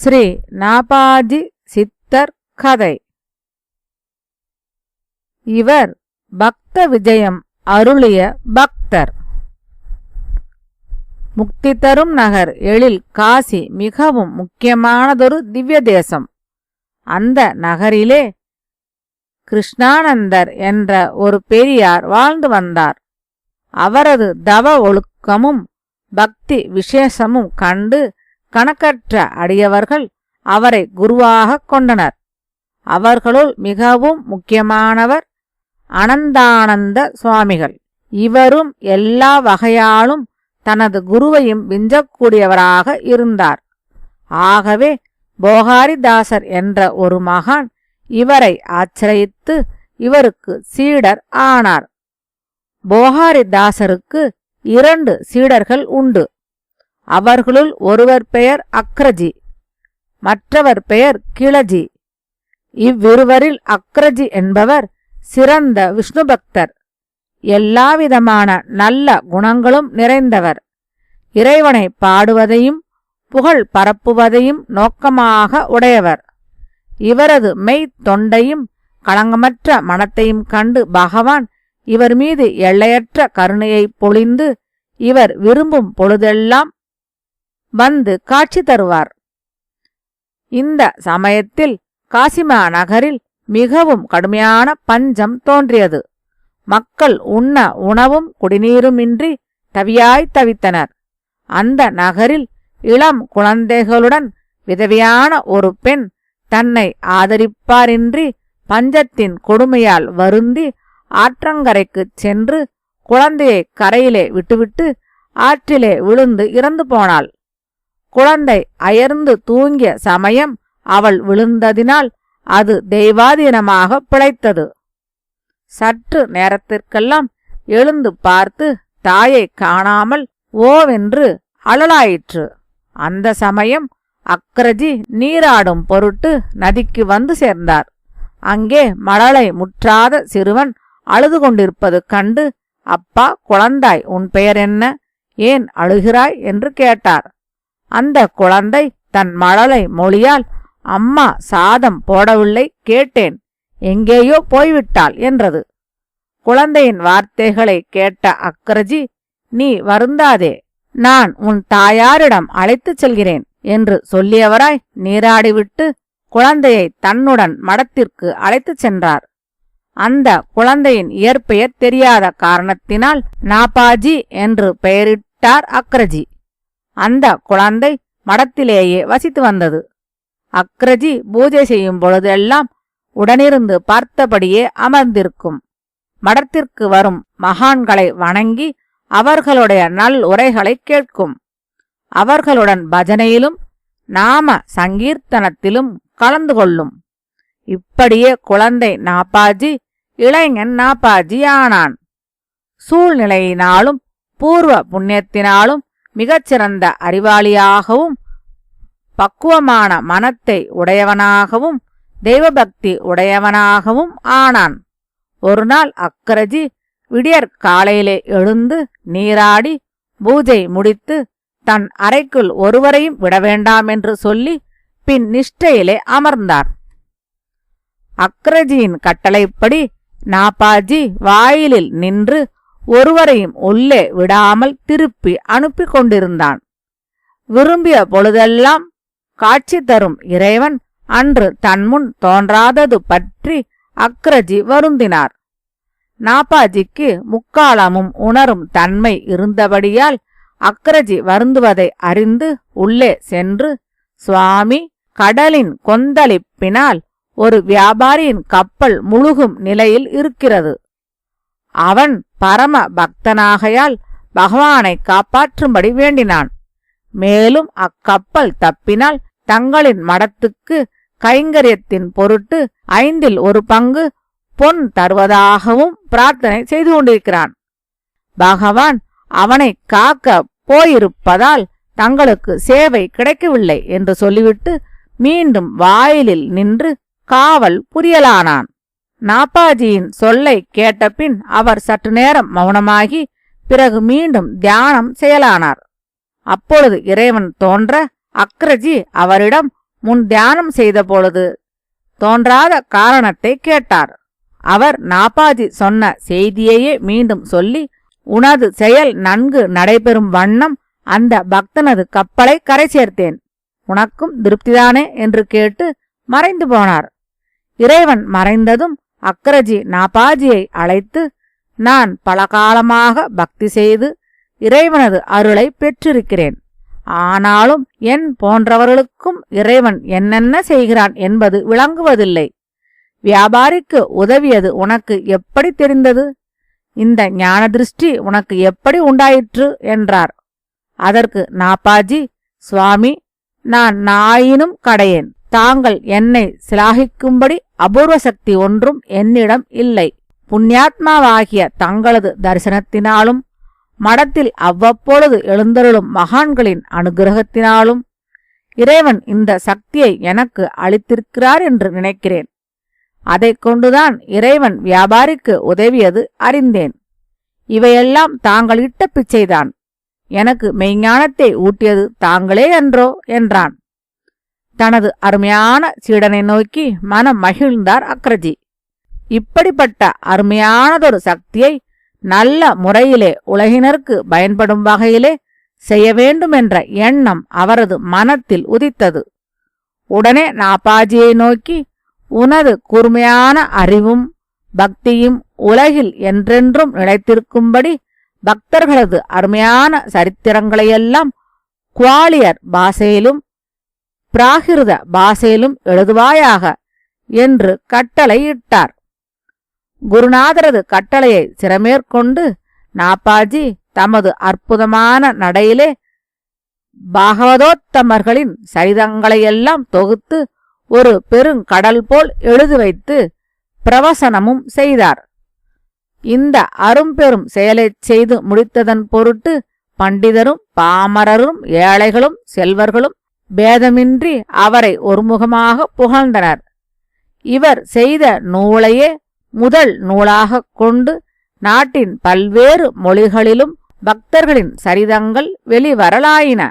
ஸ்ரீ நாபாஜி சித்தர் கதை. இவர் பக்த விஜயம் அருளிய பக்தர். முக்தி தரும் நகர் எழில் காசி மிகவும் முக்கியமானதொரு திவ்ய தேசம். அந்த நகரிலே கிருஷ்ணானந்தர் என்ற ஒரு பெரியார் வாழ்ந்து வந்தார். அவரது தவ ஒழுக்கமும் பக்தி விசேஷமும் கண்டு கணக்கற்ற அடியவர்கள் அவரை குருவாகக் கொண்டனர். அவர்களுள் மிகவும் முக்கியமானவர் அனந்தானந்த சுவாமிகள். இவரும் எல்லா வகையாலும் தனது குருவையும் விஞ்சக்கூடியவராக இருந்தார். ஆகவே போகாரிதாசர் என்ற ஒரு மகான் இவரை ஆச்சிரயித்து இவருக்கு சீடர் ஆனார். போகாரிதாசருக்கு 2 சீடர்கள் உண்டு. அவர்களுள் ஒருவர் பெயர் அக்ரஜி, மற்றவர் பெயர் கிளஜி. இவ்விருவரில் அக்ரஜி என்பவர் சிறந்த விஷ்ணு பக்தர், எல்லாவிதமான நல்ல குணங்களும் நிறைந்தவர். இறைவனை பாடுவதையும் புகழ் பரப்புவதையும் நோக்கமாக உடையவர். இவரது மெய் தொண்டையும் களங்கமற்ற மனத்தையும் கண்டு பகவான் இவர் மீது எல்லையற்ற கருணையை பொழிந்து இவர் விரும்பும் பொழுதெல்லாம் வந்து காட்சி தருவார். இந்த சமயத்தில் காசிமா நகரில் மிகவும் கடுமையான பஞ்சம் தோன்றியது. மக்கள் உண்ண உணவும் குடிநீருமின்றி தவியாய் தவித்தனர். அந்த நகரில் இளம் குழந்தைகளுடன் விதவையான ஒரு பெண் தன்னை ஆதரிப்பாரின்றி பஞ்சத்தின் கொடுமையால் வருந்தி ஆற்றங்கரைக்குச் சென்று குழந்தையை கரையிலே விட்டுவிட்டு ஆற்றிலே விழுந்து இறந்து போனாள். குழந்தை அயர்ந்து தூங்கிய சமயம் அவள் விழுந்ததினால் அது தெய்வாதீனமாக பிழைத்தது. சற்று நேரத்திற்கெல்லாம் எழுந்து பார்த்து தாயை காணாமல் ஓவென்று அழலாயிற்று. அந்த சமயம் அக்ரஜி நீராடும் பொருட்டு நதிக்கு வந்து சேர்ந்தார். அங்கே மழலை முற்றாத சிறுவன் அழுது கொண்டிருப்பது கண்டு, அப்பா குழந்தாய், உன் பெயர் என்ன? ஏன் அழுகிறாய் என்று கேட்டார். அந்த குழந்தை தன் மழலை மொழியால், அம்மா சாதம் போடவில்லை, கேட்டேன், எங்கேயோ போய்விட்டாள் என்றது. குழந்தையின் வார்த்தைகளை கேட்ட அக்ரஜி, நீ வருந்தாதே, நான் உன் தாயாரிடம் அழைத்துச் செல்கிறேன் என்று சொல்லியவராய் நீராடிவிட்டு குழந்தையை தன்னுடன் மடத்திற்கு அழைத்துச் சென்றார். அந்த குழந்தையின் இயற்பெயர் தெரியாத காரணத்தினால் நாபாஜி என்று பெயரிட்டார் அக்ரஜி. அந்த குழந்தை மடத்திலேயே வசித்து வந்தது. அக்ரஜி பூஜை செய்யும் பொழுதெல்லாம் உடனிருந்து பார்த்தபடியே அமர்ந்திருக்கும். மடத்திற்கு வரும் மகான்களை வணங்கி அவர்களுடைய நல் உரைகளை கேட்கும். அவர்களுடன் பஜனையிலும் நாம சங்கீர்த்தனத்திலும் கலந்து கொள்ளும். இப்படியே குழந்தை நாபாஜி இளைஞன் நாபாஜி ஆனான். சூழ்நிலையினாலும் பூர்வ புண்ணியத்தினாலும் மிகச்சிறந்த அறிவாளியாகவும் பக்குவமான மனத்தை உடையவனாகவும் தெய்வபக்தி உடையவனாகவும் ஆனான். ஒரு நாள் அக்ரஜி விடியற் காலையிலே எழுந்து நீராடி பூஜை முடித்து தன் அறைக்குள் ஒருவரையும் விட வேண்டாம் என்று சொல்லி பின் நிஷ்டையிலே அமர்ந்தார். அக்ரஜியின் கட்டளைப்படி நாபாஜி வாயிலில் நின்று ஒருவரையும் உள்ளே விடாமல் திருப்பி அனுப்பி கொண்டிருந்தான். விரும்பிய பொழுதெல்லாம் காட்சி தரும் இறைவன் அன்று தன்முன் தோன்றாதது பற்றி அக்ரஜி வருந்தினார். நாபாஜிக்கு முக்காலமும் உணரும் தன்மை இருந்தபடியால் அக்ரஜி வருந்துவதை அறிந்து உள்ளே சென்று, சுவாமி, கடலின் கொந்தளிப்பினால் ஒரு வியாபாரியின் கப்பல் முழுகும் நிலையில் இருக்கிறது. அவன் பரம பக்தனாகையால் பகவானை காப்பாற்றும்படி வேண்டினான். மேலும் அக்கப்பல் தப்பினால் தங்களின் மடத்துக்கு கைங்கரியத்தின் பொருட்டு 5இல் 1 பங்கு பொன் தருவதாகவும் பிரார்த்தனை செய்து கொண்டிருக்கிறான். பகவான் அவனை காக்க போயிருப்பதால் தங்களுக்கு சேவை கிடைக்கவில்லை என்று சொல்லிவிட்டு மீண்டும் வாயிலில் நின்று காவல் புரியலானான். நாபாஜியின் சொல்லை கேட்டபின் அவர் சற்று நேரம் மௌனமாகி பிறகு மீண்டும் தியானம் செய்யலானார். அப்பொழுது இறைவன் தோன்ற அக்ரஜி அவரிடம் முன் தியானம் செய்த பொழுது தோன்றாத காரணத்தை கேட்டார். அவர் நாப்பாஜி சொன்ன செய்தியையே மீண்டும் சொல்லி, உனது செயல் நன்கு நடைபெறும் வண்ணம் அந்த பக்தனது கப்பலை கரை சேர்த்தேன், உனக்கும் திருப்திதானே என்று கேட்டு மறைந்து போனார். இறைவன் மறைந்ததும் அக்கரஜி நாப்பாஜியை அழைத்து, நான் பல காலமாக பக்தி செய்து இறைவனது அருளை பெற்றிருக்கிறேன். ஆனாலும் என் போன்றவர்களுக்கும் இறைவன் என்னென்ன செய்கிறான் என்பது விளங்குவதில்லை. வியாபாரிக்கு உதவியது உனக்கு எப்படி தெரிந்தது? இந்த ஞான திருஷ்டி உனக்கு எப்படி உண்டாயிற்று என்றார். அதற்கு நாப்பாஜி, சுவாமி, நான் நாயினும் கடையேன். தாங்கள் என்னை சிலாகிக்கும்படி அபூர்வ சக்தி ஒன்றும் என்னிடம் இல்லை. புண்ணியாத்மாவாகிய தங்களது தரிசனத்தினாலும் மடத்தில் அவ்வப்பொழுது எழுந்தருளும் மகான்களின் அனுகிரகத்தினாலும் இறைவன் இந்த சக்தியை எனக்கு அளித்திருக்கிறார் என்று நினைக்கிறேன். அதைக் கொண்டுதான் இறைவன் வியாபாரிக்கு உதவியது அறிந்தேன். இவையெல்லாம் தாங்கள் இட்ட பிச்சைதான். எனக்கு மெய்ஞானத்தை ஊட்டியது தாங்களே என்றோ என்றான். தனது அருமையான சீடனை நோக்கி மனம் மகிழ்ந்தார் அக்ரஜி. இப்படிப்பட்ட அருமையானதொரு சக்தியை நல்ல முறையிலே உலகினருக்கு பயன்படும் வகையிலே செய்ய வேண்டுமென்ற எண்ணம் அவரது மனத்தில் உதித்தது. உடனே நாப்பாஜியை நோக்கி, உனது கூர்மையான அறிவும் பக்தியும் உலகில் என்றென்றும் நிலைத்திருக்கும்படி பக்தர்களது அருமையான சரித்திரங்களையெல்லாம் குவாலியர் பாஷையிலும் பிராகிருத பாஷையிலும் எழுதுவாயாக என்று கட்டளையிட்டார். குருநாதரது கட்டளையை சிரமேற்கொண்டு நாப்பாஜி தமது அற்புதமான நடையிலே பாகவதோத்தமர்களின் சரிதங்களையெல்லாம் தொகுத்து ஒரு பெருங்கடல் போல் எழுதி வைத்து பிரவசனமும் செய்தார். இந்த அரும்பெரும் செயலைச் செய்து முடித்ததன் பொருட்டு பண்டிதரும் பாமரரும் ஏழைகளும் செல்வர்களும் பேதமின்றி அவரை ஒருமுகமாக புகழ்ந்தனர். இவர் செய்த நூலையே முதல் நூலாகக் கொண்டு நாட்டின் பல்வேறு மொழிகளிலும் பக்தர்களின் சரிதங்கள் வெளிவரலாயின.